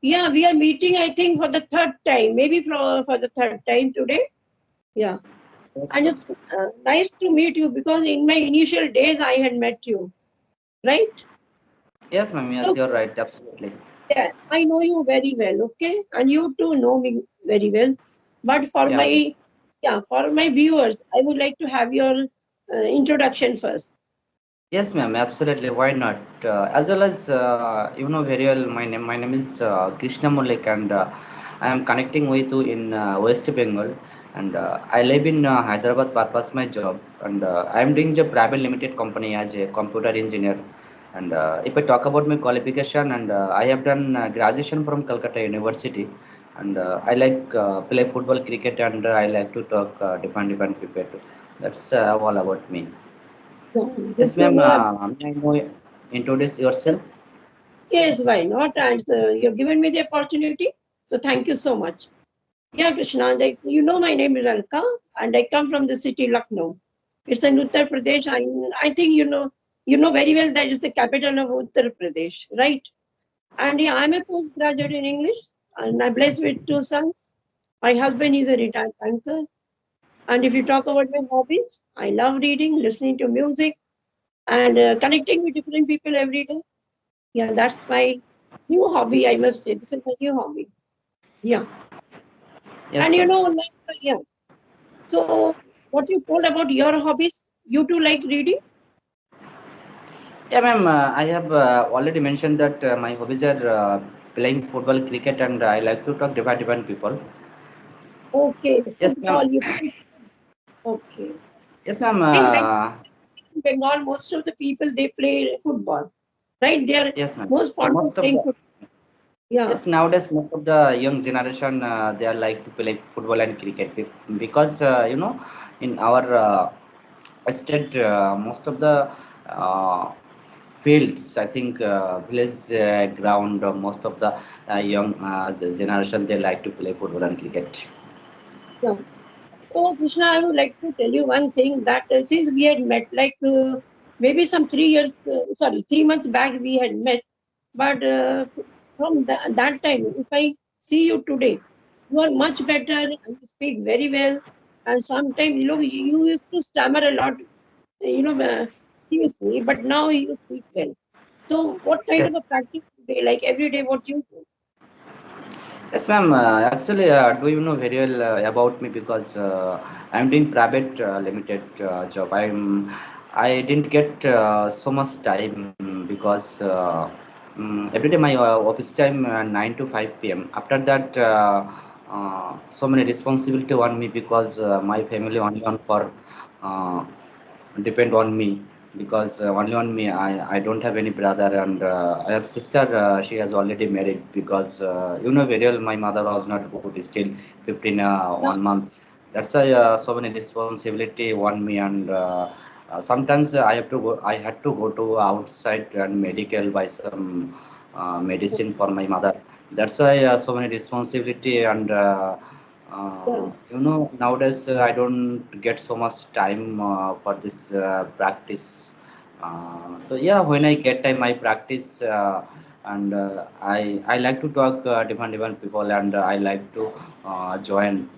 Yeah, we are meeting, I think, for the third time, maybe for the third time today. Yeah. Yes, And ma'am. it's nice to meet you because in my initial days I had met you, right? Yes, ma'am. Yes, So, you're right. Absolutely. yeah, I know you very well, okay? And you too know me very well. But Yeah. for my viewers, I would like to have your introduction first. Yes, ma'am. Absolutely. Why not? As well as you know very well, my name is Krishna Mullik, and I am connecting with you in West Bengal, and I live in Hyderabad. Purpose my job, and I am doing the private limited company as a computer engineer. And if I talk about my qualification, and I have done graduation from Calcutta University, and I like play football, cricket, and I like to talk different people. That's all about me. Good Yes, to ma'am. know. May I know introduce yourself? Yes, why not? And you've given me the opportunity. So thank you so much. Yeah, Krishna, you know my name is Alka and I come from the city Lucknow. It's in Uttar Pradesh. I think you know very well that is the capital of Uttar Pradesh, right? And yeah, I'm a postgraduate in English and I'm blessed with two sons. My husband is a retired banker. And if you talk about my hobbies, I love reading, listening to music, and connecting with different people every day. Yeah, that's my new hobby, I must say. This is my new hobby. Yeah. And Yes, ma'am. yeah. So, what you told about your hobbies, you too like reading? Yeah, ma'am. I have already mentioned that my hobbies are playing football, cricket, and I like to talk different people. Okay, Yes, football, ma'am. you play. Okay. Yes, ma'am. In Bengal, most of the people they play football, right? They are Yes, ma'am. most fond of Most of playing the football. Yeah. Yes, nowadays most of the young generation they are like to play football and cricket because you know in our state most of the uh, fields I think village ground most of the young generation they like to play football and cricket. Yeah. So, Krishna, I would like to tell you one thing that since we had met, like maybe some 3 months back, we had met. But from that time, if I see you today, you are much better and you speak very well. And sometimes, you used to stammer a lot, seriously, but now you speak well. So, what kind Yes, of a practice today, like every day, what you do? yes, ma'am. Actually, do you know very well about me because I'm doing private limited job. I didn't get so much time because every day my office time 9 to 5 p.m. After that, so many responsibility on me because my family only on for uh, depend on me because only on me I don't have any brother and I have sister she has already married because you know very well my mother was not good still 15 Yeah, 1 month. That's why so many responsibility on me and sometimes I had to go to outside and medical buy some medicine for my mother. That's why so many responsibility and yeah, you know, nowadays I don't get so much time for this practice. So yeah, when I get time, I practice, and I like to talk different people, and I like to join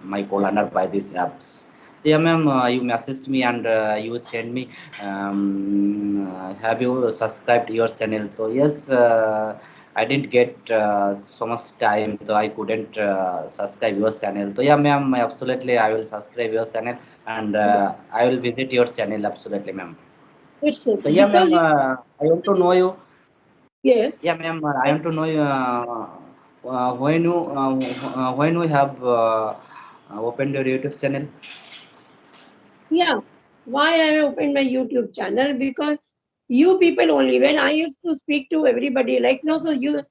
my co-learner by these apps. Yeah, ma'am, you messaged me and you send me. Have you subscribed your channel? So yes. I didn't get so much time, so I couldn't subscribe your channel. So yeah, ma'am, absolutely, I will subscribe your channel and yeah. I will visit your channel absolutely, ma'am. It's So yeah, because ma'am, I want to know you. yes. Yeah, ma'am, I want to know you when you have opened your YouTube channel. Yeah. Why I opened my YouTube channel? Because you people only. When I used to speak to everybody, like no, so you,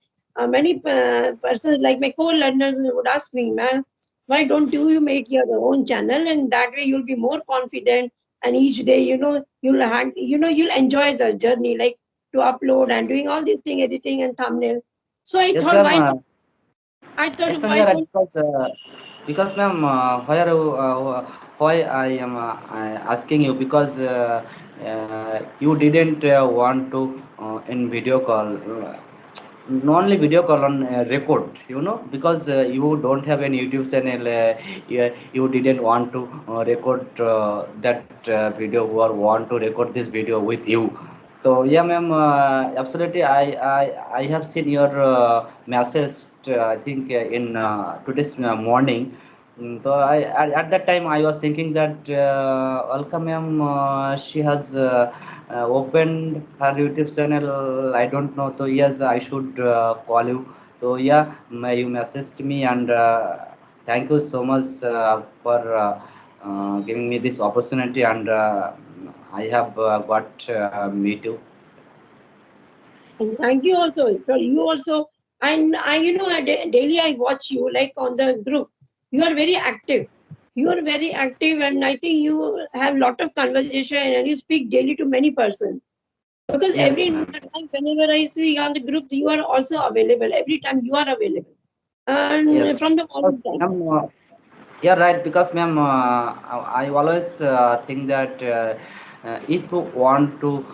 many persons like my co-learners would ask me, "Ma'am, why don't you make your own channel? And that way you'll be more confident. And each day, you'll enjoy the journey, like to upload and doing all these things, editing and thumbnail." So I Yes, thought, ma'am. why not? I Yes, thought, ma'am. why Yeah, right. don't? Because ma'am, why I am asking you because you didn't want to in video call. not only video call on record, because you don't have any YouTube channel, you didn't want to record that video or want to record this video with you. So yeah, ma'am, absolutely. I have seen your message. I think in today's morning. So at that time I was thinking that Alka ma'am, she has opened her YouTube channel. I don't know. So yes, I should call you. So yeah, you messaged me, and thank you so much for giving me this opportunity, and I have got me too. And thank you also. So you also, and daily I watch you like on the group. You are very active. You are very active, and I think you have lot of conversation and you speak daily to many persons. Because Yes, every ma'am. time, whenever I see on the group, you are also available. Every time you are available, and from Yes. the morning time. Ma'am, yeah, right. Because, ma'am, I always think that if you want to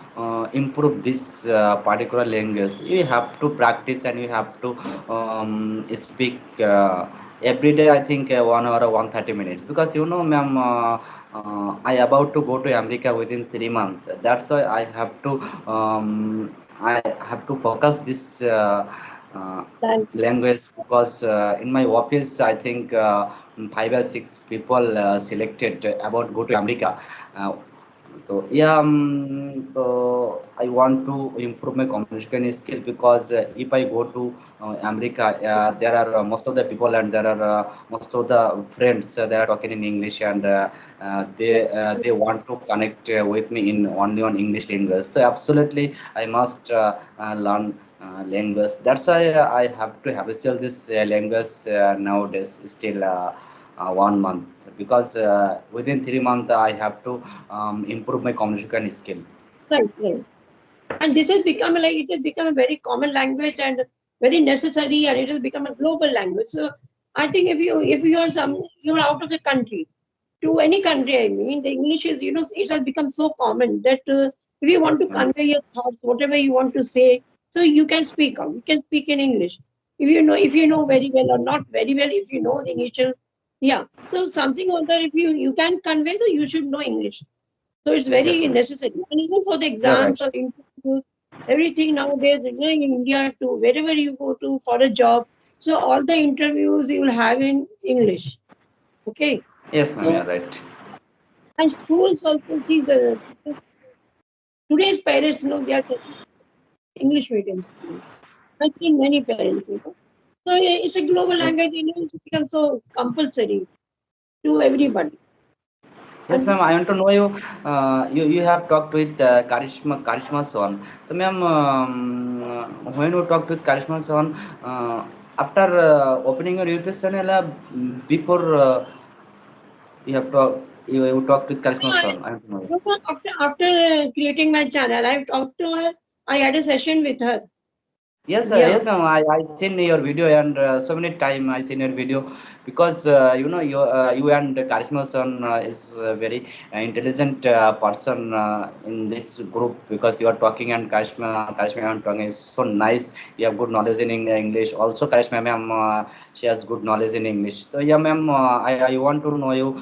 improve this particular language, you have to practice and you have to speak every day. I think 1 hour or 130 minutes. Because ma'am, I about to go to America within 3 months. That's why I have to focus this Thank language, because in my office I think 5 or 6 people selected about go to America. Uh, so yeah, I want to improve my communication skill, because if I go to America, there are most of the people, and there are most of the friends that are talking in English, and they want to connect with me in only on English language. So absolutely, I must learn language. That's why I have to habitual this language nowadays still 1 month, because within 3 months I have to improve my communication skill. right, right. And this has become like it has become a very common language and very necessary, and it has become a global language. So I think if you are you're out of the country to any country, I mean, the English is it has become so common that if you Yes, want to ma'am. convey your thoughts, whatever you want to say, so you can speak out. You can speak in English if you know very well or not very well. If you know the initial, yeah. So something or other, if you can convey, so you should know English. So it's Yes, very ma'am. necessary. And even for the You're right. exams or interviews, everything nowadays, in India to wherever you go to for a job, so all the interviews you will have in English. Okay. Yes, ma'am. You're So right. and schools also see today's parents know they are sending English medium school. I've seen many parents. So it's a global Yes. language, it's become so compulsory to everybody. Yes, And ma'am. I want to know you. You have talked with Karishma Son. So, ma'am, when you talked with Karishma Son, after opening your YouTube channel, before you have you talked with Karishma I, Son. I want to know. after creating my channel, I've talked to her. I had a session with her. Yes, Yeah. yes, ma'am. I seen your video, and so many time I seen your video, because you and Karishma son is a very intelligent person in this group, because you are talking, and Karishma ma'am talking is so nice. You have good knowledge in English. Also, Karishma ma'am, she has good knowledge in English. So yeah, ma'am, I want to know you.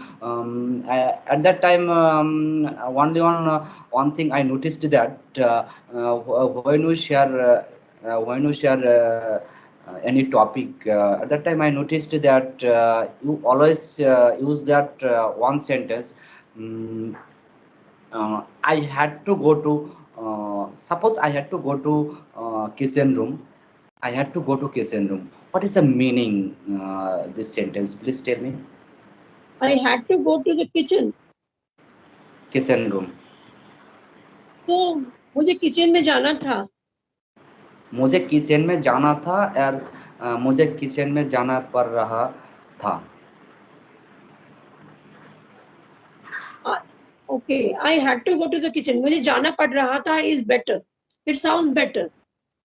At that time, only one thing I noticed that when you share any topic, at that time I noticed that you always use that one sentence. mm, I had to go to suppose I had to go to kitchen room. I had to go to kitchen room. What is the meaning this sentence? Please tell me. I had to go to the kitchen. Kitchen room. तो मुझे kitchen में जाना था. मुझे kitchen में जाना था, और मुझे किचन में जाना पड़ रहा था. Uh, okay, I had to go to the kitchen. मुझे जाना पड़ रहा था is better. It sounds better.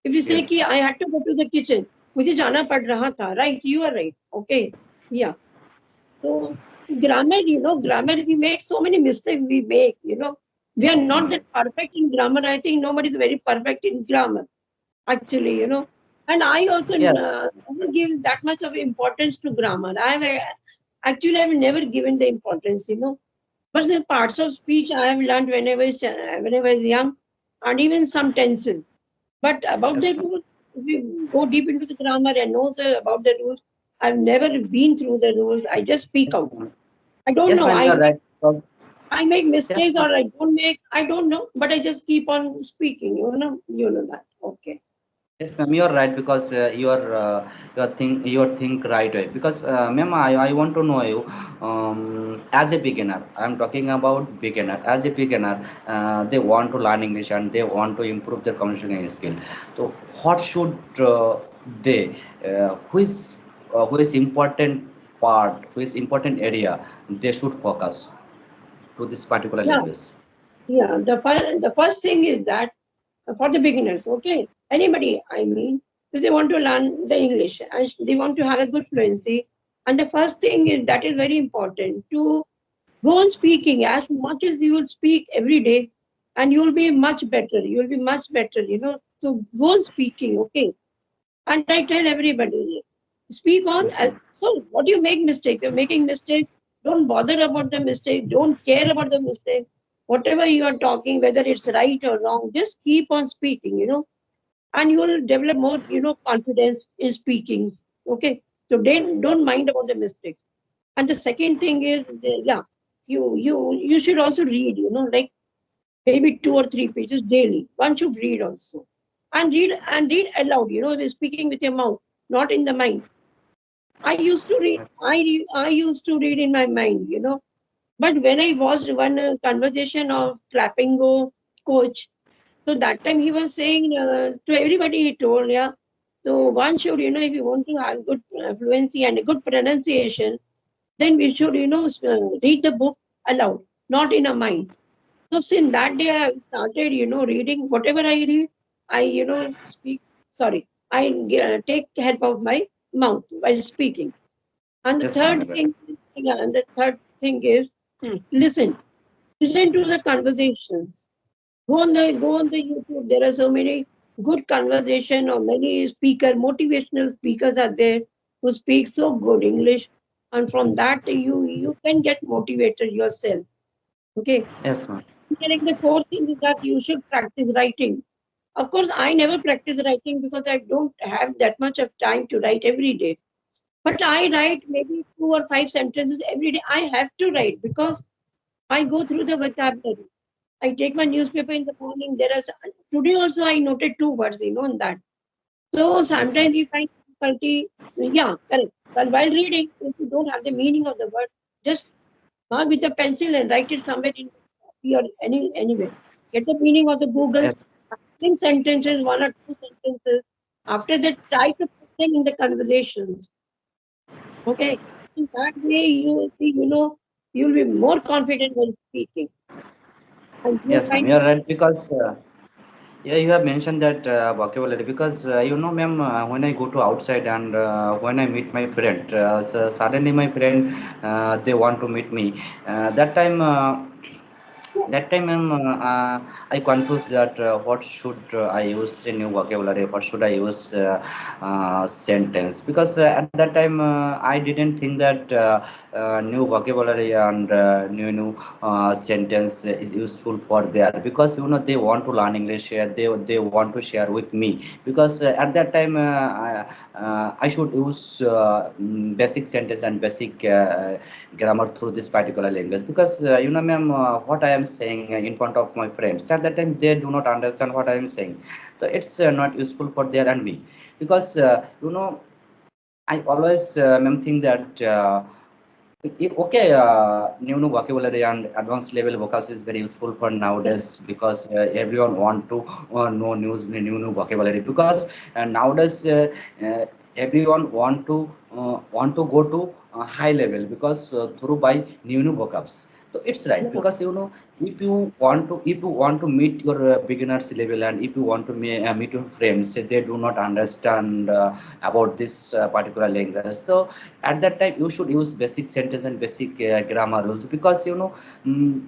If you say Yes. कि I had to go to the kitchen, मुझे जाना पड़ रहा था. Right, you are right. Okay, yeah. So grammar, we make so many mistakes we make. We are Yes, not ma'am. that perfect in grammar. I think nobody is very perfect in grammar, actually. And I also Yeah. don't give that much of importance to grammar. I've never given the importance, But the parts of speech I have learned when I was young, and even some tenses. But about Yes, the ma'am. rules, if you go deep into the grammar and know about the rules, I've never been through the rules. I just speak Yes, out. ma'am. I don't Yes, know. ma'am, you are right. Because, I make yes, mistakes ma'am. or I don't make. I don't know, but I just keep on speaking. You know that. Okay. Yes, ma'am, you're right because you think right way. Because, ma'am, I want to know you as a beginner. I'm talking about beginner. As a beginner, they want to learn English and they want to improve their communication skill. So, what should they? Who is important part? Who is important area they should focus to this particular Yeah. language? Yeah. The first thing is that for the beginners, okay, anybody, I mean, because they want to learn the English and they want to have a good fluency. And the first thing is that is very important to go on speaking as much as you will speak every day, and you will be much better. You will be much better. So go on speaking, okay. And I tell everybody, speak on. Yes, ma'am. So, what do you make mistake? You're making mistake. Don't bother about the mistake. Don't care about the mistake. Whatever you are talking, whether it's right or wrong, just keep on speaking, and you will develop more confidence in speaking. Okay. So don't mind about the mistake. And the second thing is, yeah, you should also read, like maybe 2 or 3 pages daily. One should read also, and read aloud. Speaking with your mouth, not in the mind. I used to read. I used to read in my mind. But when I watched one conversation of Clappingo coach, so that time he was saying to everybody, he told, yeah. So one should, if you want to have good fluency and a good pronunciation, then we should read the book aloud, not in a mind. So since that day I started reading whatever I read, I sorry, I take help of my mouth while speaking. And the Yes, ma'am, third you're right. thing, yeah, and the third thing is listen. Listen to the conversations. Go on the YouTube. There are so many good conversation or many motivational speakers are there who speak so good English, and from that you can get motivated yourself. Okay. Yes, ma'am. Correct. The fourth thing is that you should practice writing. Of course, I never practice writing because I don't have that much of time to write every day. But I write maybe 2 or 5 sentences every day. I have to write because I go through the vocabulary. I take my newspaper in the morning. Today also I noted 2 words in that. So Yes, ma'am. sometimes we find difficulty. Yeah, correct. But while reading, if you don't have the meaning of the word, just mark with the pencil and write it somewhere in the copy or anywhere. Get the meaning of the Google Yes. in sentences, 1 or 2 sentences. After that, try to put them in the conversations. Okay. In that way, you'll be more confident when speaking. And you'll Yes, ma'am, find you're right because yeah, you have mentioned that vocabulary because ma'am, when I go to outside and when I meet my friend, so suddenly my friend they want to meet me. That time, I confused that what should I use in new vocabulary, what should I use sentence because at that time I didn't think that new vocabulary and new sentence is useful for there because they want to learn English, they want to share with me because at that time I should use basic sentence and basic grammar through this particular language because ma'am, what I am saying in front of my friends at that time they do not understand what I am saying, so it's not useful for their and me because I always ma'am think that okay, new vocabulary and advanced level vocabulary is very useful for nowadays because everyone want to know new vocabulary because nowadays everyone want to go to high level because through by new vocabs. So it's right yeah, because if you want to meet your beginners level and if you want to meet your friends, say they do not understand about this particular language. So at that time you should use basic sentence and basic grammar rules because mm,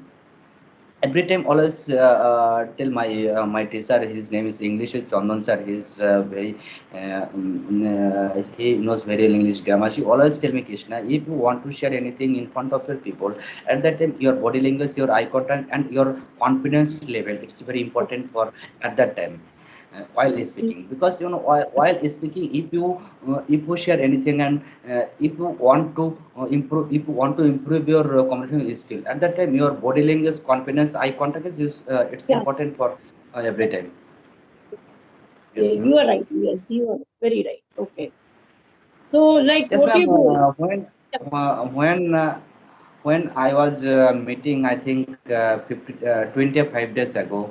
every time always tell my teacher, his name is English is Chandan sir. He's very he knows very well English grammar. She always tell me, Krishna, if you want to share anything in front of your people, at that time your body language, your eye contact, and your confidence level, it's very important for at that time while speaking. Because while speaking, if you share anything, and if you want to improve your communication skill, at that time your body language, confidence, eye contact it's Yeah, important for every time. yeah, Yes, ma'am. you are right. Yes, you are very right. Okay. So, like, Yes, what ma'am. you do? When I was meeting, I think 25 days ago,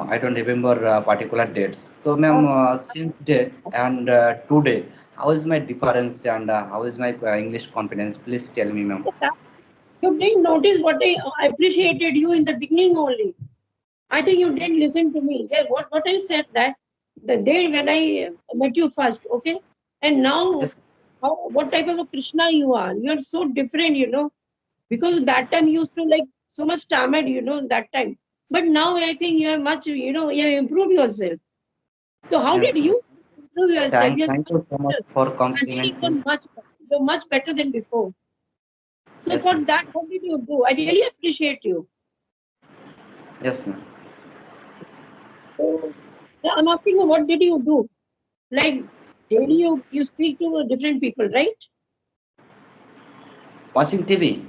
I don't remember particular dates. So, ma'am, Uh, since day and today, how is my difference, and how is my English confidence? Please tell me, ma'am. you didn't notice what I appreciated you in the beginning only. I think you didn't listen to me. Yeah, what I said that the day when I met you first, okay, and now Yes, what type of a Krishna you are? You are so different, because that time you used to like so much stammered, that time. But now I think you have much, you have improved yourself. So how did yes, ma'am. you improve yourself? You're so Thank much you so much better. for And really, complimenting. you're much better than before. So Yes, for ma'am. that, what did you do? I really appreciate you. Yes, ma'am. So yeah, I'm asking you, what did you do? Like daily you speak to different people, right? Watching TV.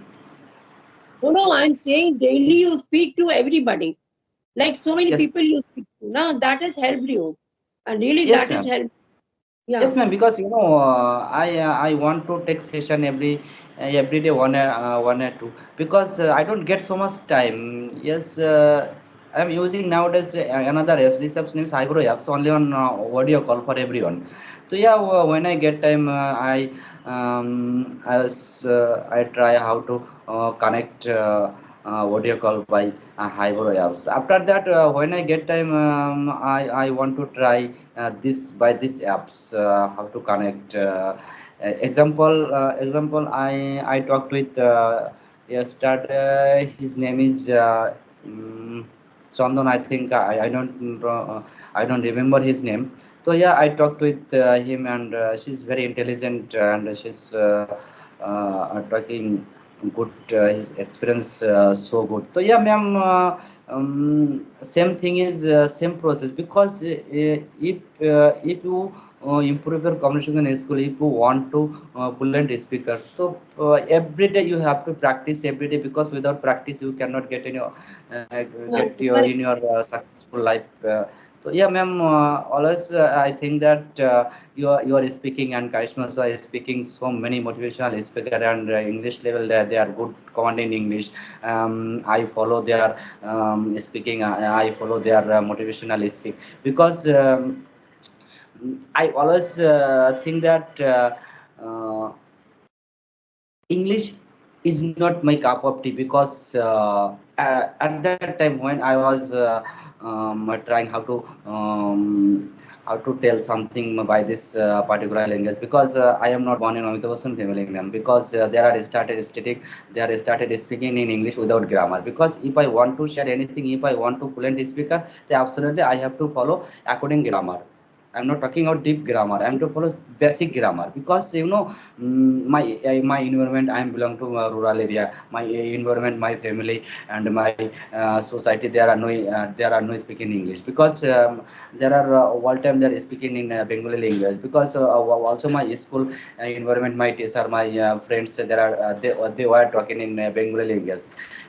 No, no, I'm saying daily you speak to everybody. Like so many Yes, people you speak to. Now that has helped you. And really yes, that has ma'am. helped. Yes, Yeah. ma'am. Because I want to take session every day one or two, because I don't get so much time. Yes, I'm using nowadays another apps. This app's name is Hybro apps, only on audio call for everyone. So yeah, when I get time, I try how to connect audio call by Hybro apps. After that, when I get time, I want to try this by this apps how to connect I talked with yesterday. His name is Chandan. I think I don't remember his name. So yeah, I talked with him, and she's very intelligent, and she's talking good. His experience so good. So yeah, ma'am. Same thing is same process, because if you improve your communication in school, if you want to fluent speaker, so every day you have to practice every day, because without practice you cannot get in your Yeah, get your correct. in your successful life. So yeah, ma'am, always I think that you are speaking, and Karishma also is speaking so many motivational speaker, and English level they are good command in English. I follow their speaking. I follow their motivational speak, because I always think that uh, English is not my cup of tea, because at that time when I was trying how to tell something by this particular language, because I am not born in Amitabh family, ma'am, because they are started speaking in English without grammar. Because if I want to share anything, if I want to fluent speaker, then absolutely I have to follow according grammar. I'm not talking about deep grammar. I'm to follow basic grammar, because my environment. I belong to a rural area. My environment, my family, and my society. There are no speaking English, because there are all time they are speaking in Bengali language. Because also my school environment, my teacher, my friends, there are they were talking in Bengali language.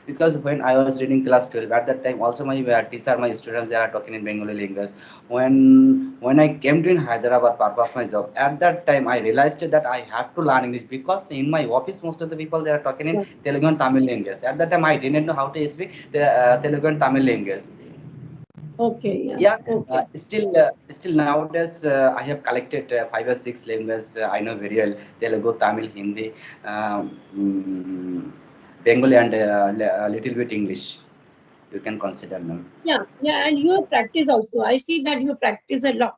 Because when I was reading class 12, at that time also my teacher, my students, they are talking in Bengali language. When I came to in Hyderabad purpose my job, at that time I realized that I have to learn English, because in my office most of the people they are talking in Yeah. Telugu and Tamil language. At that time I didn't know how to speak the Telugu and Tamil language. Okay, yeah. Yeah, Okay. still nowadays I have collected 5 or 6 languages. I know very well Telugu, Tamil, Hindi, um, mm, Bengali, and a little bit English. You can consider them. Yeah, yeah, and you practice also. I see that you practice a lot.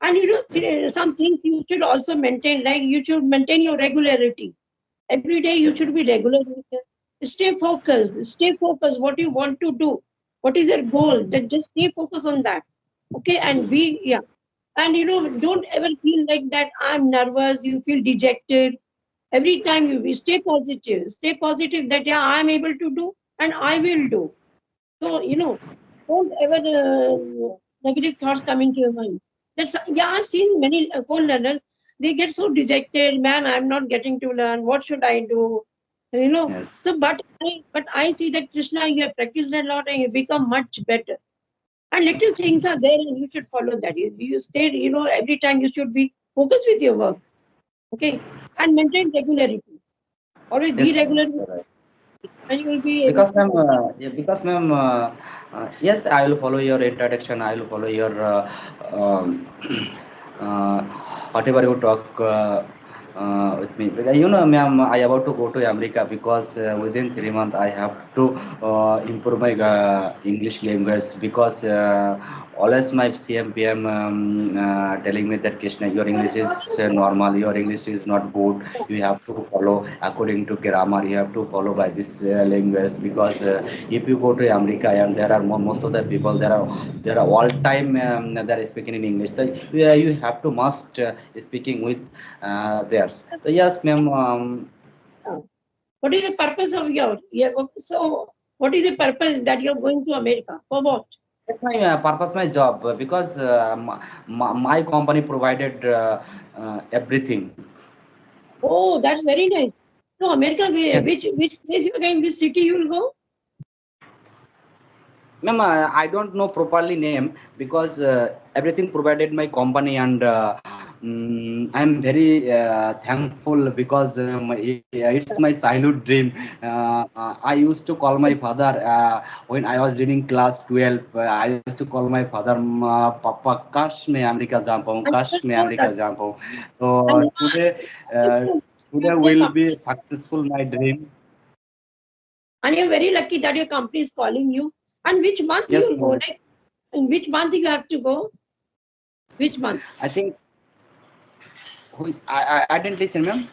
And Yes, some things you should also maintain, like you should maintain your regularity. Every day you yes, should ma'am. be regular. Stay focused. Stay focused. What you want to do. What is your goal? Then just stay focused on that. Okay, and be yeah. And don't ever feel like that I'm nervous. You feel dejected. Every time you stay positive. Stay positive that yeah, I'm able to do and I will do. So don't ever negative thoughts come into your mind. That's yeah. I've seen many co-learners. They get so dejected. Man, I'm not getting to learn. What should I do? You know. Yes. So, but I see that Krishna, you have practiced a lot and you become much better. And little things are there, and you should follow that. You stay. Every time you should be focused with your work. Okay, and maintain regularity. Always be Yes, ma'am. regular, Yes, you're right. and you will be able Because to ma'am, achieve. yes, I will follow your introduction. I will follow your uh, whatever you talk with me. But, ma'am, I about to go to America because within 3 months I have to improve my English language because always my CMPM telling me that Krishna, your English is normal, your English is not good. You have to follow according to grammar. You have to follow by this language because if you go to America and there are most of the people there are all time that are speaking in English. So, you have to must speaking with theirs. So yes, ma'am. Uh, What is the purpose of your? Yeah, so, what is the purpose that you're going to America? For what? That's my purpose, my job, because my company provided everything. Oh, that's very nice. So, America, Yes. which place you're going? Which city you'll go? Ma'am, I don't know properly name because everything provided my company and I'm very thankful because it's my childhood dream. I used to call my father when I was reading class 12. I used to call my father, Papa, kash मैं America जा पाऊँ, And काश you're मैं so America lucky. जा पाऊँ. So And today, uh, today your will be company, successful my dream. and you're very lucky that your company is calling you. And which month Yes, you'll go? ma'am. Like, in which month you have to go? Which month? I think I didn't listen, ma'am.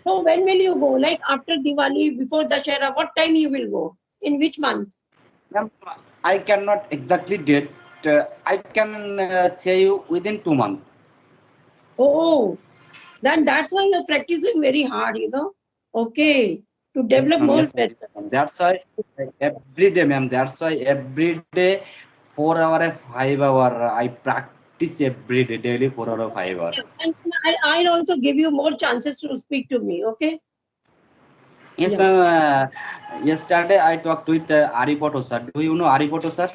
So, when will you go? Like after Diwali, before Dashera, what time you will go? In which month? Ma'am, I cannot exactly date. I can say you within 2 months. Oh, then that's why you're practicing very hard. Okay, to Yes, develop ma'am. more Yes, ma'am. better. Yes, ma'am. That's why every day, ma'am. That's why every day, 4 hour and 5 hour, I practice every day, daily 4 hour, 5 hour. Yeah, and I'll also give you more chances to speak to me. Okay. Yes, Yeah. ma'am. Yesterday I talked with Ari Poto sir. Do you know Ari Poto sir?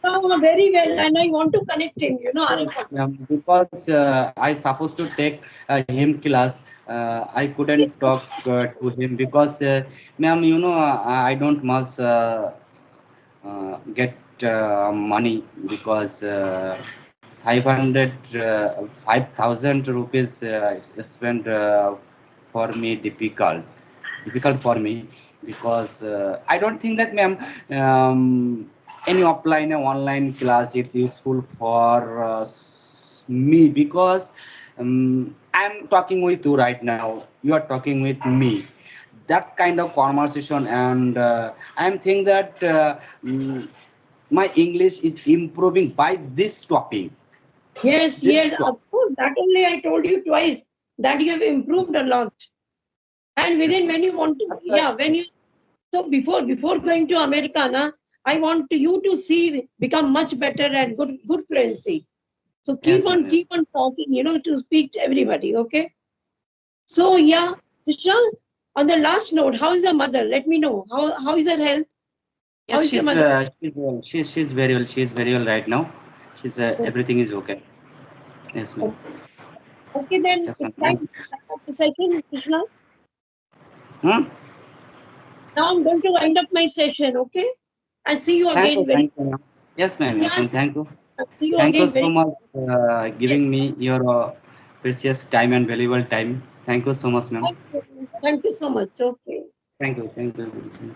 Oh, very well. And I want to connect him, Yes, Arifat. because I supposed to take him class. I couldn't talk to him because, ma'am, I don't much get money because 5,000 rupees spent for me difficult for me because I don't think that, ma'am, any offline or online class it's useful for me because I'm talking with you right now. You are talking with me. That kind of conversation, and I'm thinking that my English is improving by this topic. Yes, This yes, topic. of course. That only I told you twice that you have improved a lot. And Yes, within ma'am. when you want to, That's right. yeah, when you so before going to America, I want you to see become much better at good fluency. So Yes, ma'am. Yes. keep on talking, to speak to everybody. Okay. So yeah, Krishna, on the last note, how is your mother? Let me know. How is her health? How Yes, is your mother? she's well. She's very well. She's very well right now. She's everything is okay. Yes, ma'am. Okay, okay then Yes, it's ma'am. time Thank to you. wrap up the session, Krishna. Hmm? Now I'm going to wind up my session, okay? And see you again very Thank you, ma'am. Yes, ma'am. Yes, ma'am. yes, Thank you. see you Thank you again so very much yes. giving me your precious time and valuable time. Thank you so much, ma'am. Thank you. Thank you so much. Okay. Thank you. Thank you.